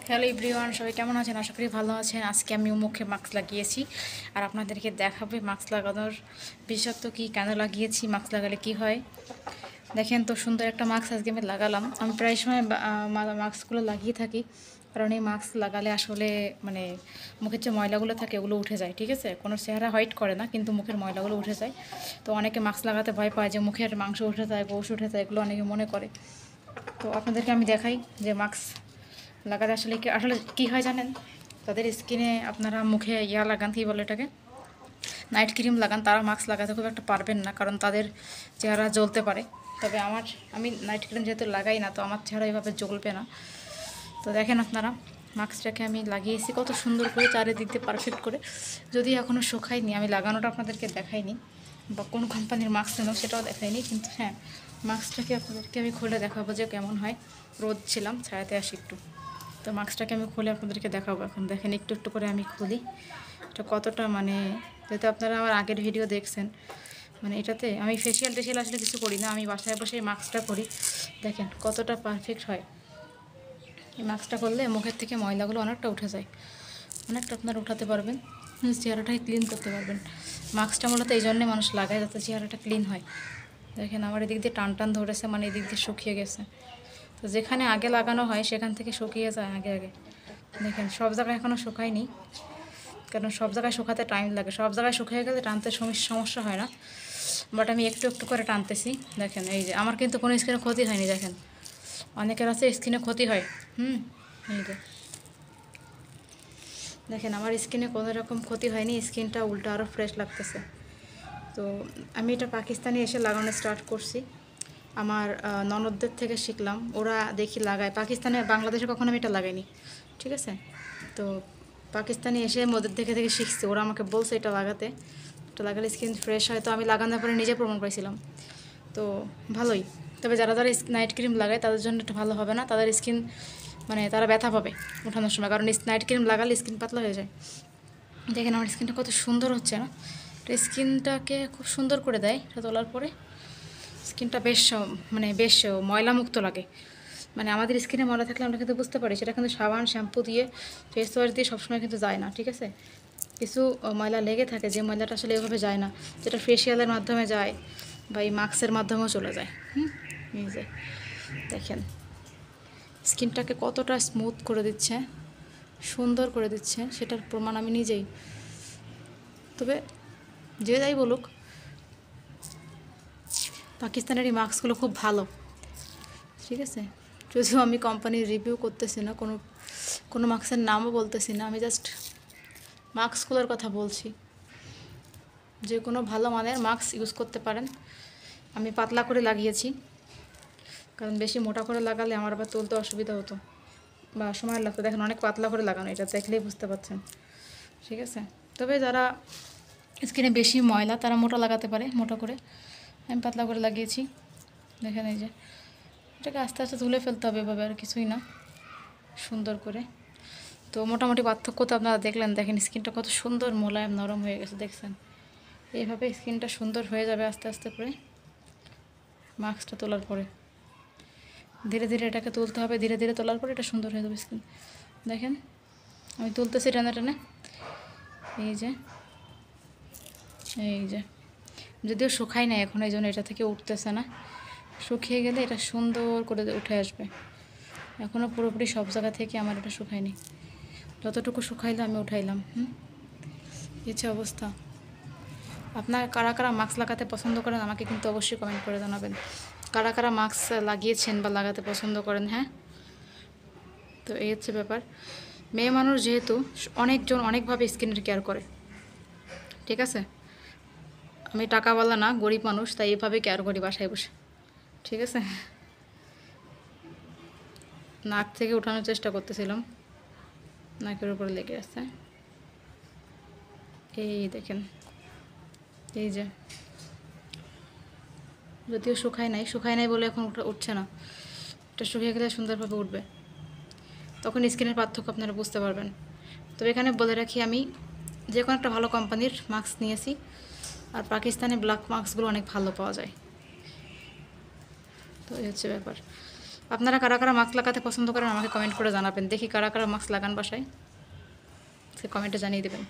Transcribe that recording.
Hello everyone, সবাই কেমন আছেন? আশা করি ভালো আছেন। আজকে আমি মুখে মাস্ক লাগিয়েছি আর আপনাদেরকে দেখাবে মাস্ক লাগানোর বিশেষত্ব কী, কেন লাগিয়েছি, মাস্ক লাগালে কি হয়। দেখেন তো সুন্দর একটা মাস্ক আজকে আমি লাগালাম। আমি প্রায় সময় মাস্কগুলো লাগিয়ে থাকি, কারণ এই মাস্ক লাগালে আসলে মানে মুখের যে ময়লাগুলো থাকে ওগুলো উঠে যায়। ঠিক আছে, কোনো চেহারা হোয়াইট করে না, কিন্তু মুখের ময়লাগুলো উঠে যায়। তো অনেকে মাস্ক লাগাতে ভয় পায় যে মুখের মাংস উঠে যায়, গোশ উঠে যায়, এগুলো অনেকে মনে করে। তো আপনাদেরকে আমি দেখাই যে মাস্ক লাগাতে আসলে কী হয় জানেন? তাদের স্কিনে আপনারা মুখে লাগান, কী বলে এটাকে, নাইট ক্রিম লাগান, তারা মাস্ক লাগাতে খুব একটা পারবেন না, কারণ তাদের চেহারা জ্বলতে পারে। তবে আমি নাইট ক্রিম যেহেতু লাগাই না, তো আমার চেহারা এইভাবে জ্বলবে না। তো দেখেন আপনারা, মাস্কটাকে আমি লাগিয়েছি কত সুন্দর করে চারিদিক দিয়ে পারফেক্ট করে। যদি এখনও শুকায়নি, আমি লাগানোটা আপনাদেরকে দেখাইনি, বা কোন কোম্পানির মাস্ক নেব সেটাও দেখাইনি, কিন্তু হ্যাঁ, মাস্কটাকে আপনাদেরকে আমি খুলে দেখাবো যে কেমন হয়। রোদ ছিলাম, ছায়াতে আসি একটু। তো মাস্কটাকে আমি খুলে আপনাদেরকে দেখাবো। এখন দেখেন একটু একটু করে আমি খুলি, এটা কতটা মানে, যেহেতু আপনারা আমার আগের ভিডিও দেখছেন, মানে এটাতে আমি ফেসিয়াল টেসিয়াল আসলে কিছু করি না, আমি বাসায় বসে এই মাস্কটা করি। দেখেন কতটা পারফেক্ট হয়। এই মাস্কটা করলে মুখের থেকে ময়লাগুলো অনেকটা উঠে যায়, অনেকটা আপনারা উঠাতে পারবেন, চেহারাটাই ক্লিন করতে পারবেন। মাস্কটা মূলত এই জন্যে মানুষ লাগায়, যাতে চেহারাটা ক্লিন হয়। দেখেন আমার এদিক দিয়ে টান টান ধরেছে, মানে এদিক দিয়ে শুকিয়ে গেছে। তো যেখানে আগে লাগানো হয় সেখান থেকে শুকিয়ে যায় আগে আগে। দেখেন সব জায়গায় এখনও শুকায়নি, কারণ সব জায়গায় শুকাতে টাইম লাগে। সব জায়গায় শুকিয়ে গেলে টানতে সমস্যা হয় না, বাট আমি একটু একটু করে টানতেছি। দেখেন এই যে আমার কিন্তু কোনো স্কিনে ক্ষতি হয়নি। দেখেন অনেকের আছে স্কিনে ক্ষতি হয়। এই যে দেখেন আমার স্কিনে কোনো রকম ক্ষতি হয়নি, স্কিনটা উল্টো আরও ফ্রেশ লাগতেছে। তো আমি এটা পাকিস্তানে এসে লাগানো স্টার্ট করছি, আমার ননদদের থেকে শিখলাম, ওরা দেখি লাগায়। পাকিস্তানে বাংলাদেশে কখনো আমি এটা লাগাইনি, ঠিক আছে। তো পাকিস্তানে এসে ওদের দেখে দেখে শিখছি, ওরা আমাকে বলছে এটা লাগাতে, এটা লাগালে স্কিন ফ্রেশ হয়। তো আমি লাগানোর পরে নিজে প্রমাণ পাইছিলাম, তো ভালোই। তবে যারা যারা নাইট ক্রিম লাগায় তাদের জন্য একটু ভালো হবে না, তাদের স্কিন মানে তারা ব্যথা পাবে ওঠানোর সময়, কারণ নাইট ক্রিম লাগালে স্কিন পাতলা হয়ে যায়। দেখেন আমার স্কিনটা কত সুন্দর হচ্ছে না, তো স্কিনটাকে খুব সুন্দর করে দেয় এটা তোলার পরে। স্কিনটা বেশ ময়লামুক্ত লাগে। মানে আমাদের স্কিনে ময়লা থাকলে আমরা কিন্তু বুঝতে পারি, সেটা কিন্তু সাবান শ্যাম্পু দিয়ে ফেস ওয়াশ দিয়ে সবসময় কিন্তু যায় না, ঠিক আছে। কিছু ময়লা লেগে থাকে, যে ময়লাটা আসলে এভাবে যায় না, যেটা ফেসিয়ালের মাধ্যমে যায় বা এই মাস্কের মাধ্যমেও চলে যায়। এই যে দেখেন স্কিনটাকে কতটা স্মুথ করে দিচ্ছে, সুন্দর করে দিচ্ছে, সেটার প্রমাণ আমি নিজেই। তবে যে যাই বলুক, পাকিস্তানের এই মাস্কগুলো খুব ভালো, ঠিক আছে। যদিও আমি কোম্পানির রিভিউ করতেছি না, কোনো মাস্কের নামও বলতেছি না, আমি জাস্ট মাস্কগুলোর কথা বলছি। যে কোনো ভালো মানের মাস্ক ইউজ করতে পারেন। আমি পাতলা করে লাগিয়েছি, কারণ বেশি মোটা করে লাগালে আমার আবার তুলতে অসুবিধা হতো বা সময় লাগতো। দেখেন অনেক পাতলা করে লাগানো, এটা দেখলেই বুঝতে পারছেন, ঠিক আছে। তবে যারা স্কিনে বেশি ময়লা তারা মোটা লাগাতে পারে, মোটা করে। আমি পাতলা করে লাগিয়েছি। দেখেন এই যে এটাকে আস্তে আস্তে তুলে ফেলতে হবে, এভাবে, আর কিছুই না, সুন্দর করে। তো মোটামুটি পার্থক্য তো আপনারা দেখলেন। দেখেন স্কিনটা কত সুন্দর মোলায়েম নরম হয়ে গেছে, দেখছেন। এইভাবে স্কিনটা সুন্দর হয়ে যাবে আস্তে আস্তে করে মাস্কটা তোলার পরে। ধীরে ধীরে এটাকে তুলতে হবে, ধীরে ধীরে তোলার পরে এটা সুন্দর হয়ে যাবে স্কিন। দেখেন আমি তুলতেছি টেনে টেনে, এই যে যদিও শুকাই না এখন, এই জন্য এটা থেকে উঠতেছে না। শুকিয়ে গেলে এটা সুন্দর করে উঠে আসবে। এখনও পুরোপুরি সব জায়গা থেকে আমার এটা শুকায়নি, যতটুকু শুকাইলে আমি উঠাইলাম। এই অবস্থা। আপনার কারা কারা মাস্ক লাগাতে পছন্দ করেন আমাকে কিন্তু অবশ্যই কমেন্ট করে জানাবেন। কারা কারা মাস্ক লাগিয়েছেন বা লাগাতে পছন্দ করেন, হ্যাঁ। তো এই হচ্ছে ব্যাপার। মেয়ে মানুষ যেহেতু, অনেকজন অনেকভাবে স্কিনের কেয়ার করে, ঠিক আছে। আমি টাকাওয়ালা না, গরিব মানুষ, তাই এভাবে কেয়ার করি বাসায় বসে, ঠিক আছে। নাক থেকে উঠানোর চেষ্টা করতেছিলাম, নাকের উপরে লেগে আসছে। এই দেখেন, এই যে যদিও শুকায় নাই বলে এখন উঠছে না, এটা শুকিয়ে গেলে সুন্দরভাবে উঠবে, তখন স্কিনের পার্থক্য আপনারা বুঝতে পারবেন। তবে এখানে বলে রাখি, আমি যে কোনো একটা ভালো কোম্পানির মাস্ক নিয়েছি, আর পাকিস্তানে ব্ল্যাক মাস্কগুলো অনেক ভালো পাওয়া যায়। তো এই হচ্ছে ব্যাপার। আপনারা কারা কারা মাস্ক লাগাতে পছন্দ করেন আমাকে কমেন্ট করে জানাবেন। দেখি কারা কারা মাস্ক লাগান বাসায়, সে কমেন্টে জানিয়ে দেবেন।